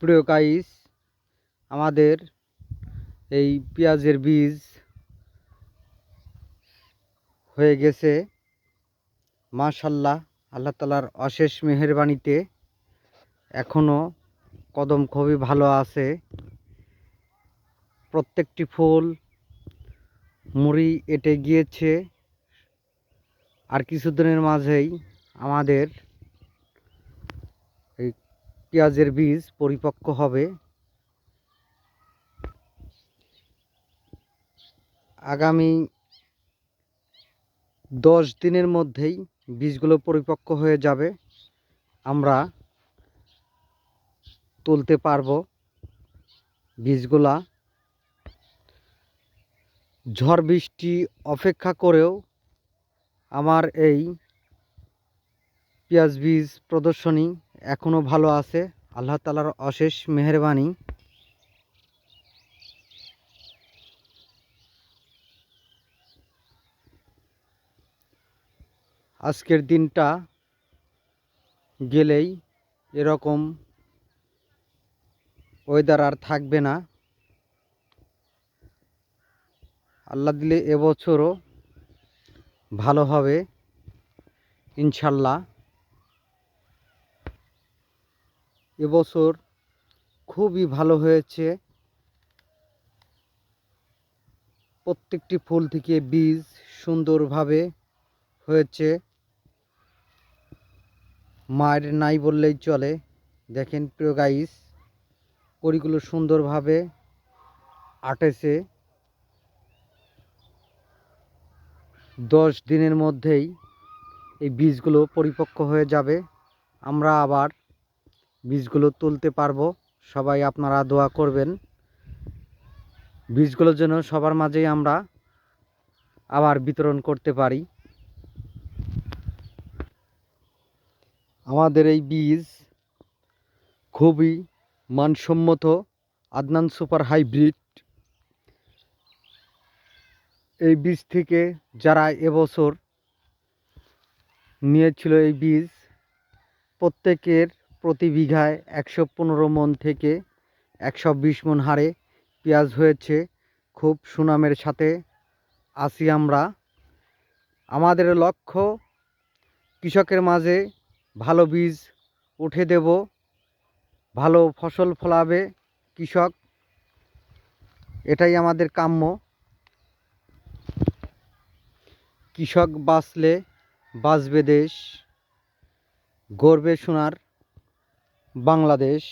প্রিয় গাইস, আমাদের এই পেঁয়াজের বীজ হয়ে গেছে মাশাআল্লাহ। আল্লাহ তাআলার অশেষ মেহেরবানিতে এখনো কদম খুবই ভালো আছে। প্রত্যেকটি ফুল মুড়ি এঁটে গিয়েছে। আর কিছুদিনের মাঝেই আমাদের এই পেঁয়াজের বীজ পরিপক্ক হবে। আগামী 10 দিনের মধ্যেই বীজগুলো পরিপক্ক হয়ে যাবে, আমরা তুলতে পারবো বীজগুলা। ঝড় বৃষ্টি অপেক্ষা করেও আমার এই পেঁয়াজ বীজ প্রদর্শনী এখনো ভালো আছে, আল্লাহ তাআলার অশেষ মেহেরবানি। আজকের দিনটা গেলেই এরকম ওয়েদার আর থাকবে না। আল্লাহ দিলে এবছরও ভালো হবে ইনশাল্লাহ। এবছর খুবই ভালো হয়েছে। প্রত্যেকটি ফুল থেকে বীজ সুন্দরভাবে হয়েছে, মায়ের নাই বললেই চলে। দেখেন প্রিয় গাইস, কড়িগুলো সুন্দরভাবে আটেছে। 10 দিনের মধ্যেই এই বীজগুলো পরিপক্ক হয়ে যাবে, আমরা আবার বীজগুলো তুলতে পারবো। সবাই আপনারা দোয়া করবেন বীজগুলোর জন্য, সবার মাঝেই আমরা আবার বিতরণ করতে পারি। আমাদের এই বীজ খুবই মানসম্মত, আদনান সুপার হাইব্রিড। এই বীজ থেকে যারা এবছর নিয়েছিল এই বীজ, প্রত্যেকের প্রতি বিঘায় 115 মণ থেকে 120 মণ হারে পেঁয়াজ হয়েছে। খুব সুনামের সাথে আছি আমরা। আমাদের লক্ষ্য কৃষকের মাঝে ভালো বীজ উঠে দেব, ভালো ফসল ফলাবে কৃষক, এটাই আমাদের কাম্য। কৃষক বাঁচলে বাঁচবে দেশ, গর্বে সোনার বাংলাদেশ।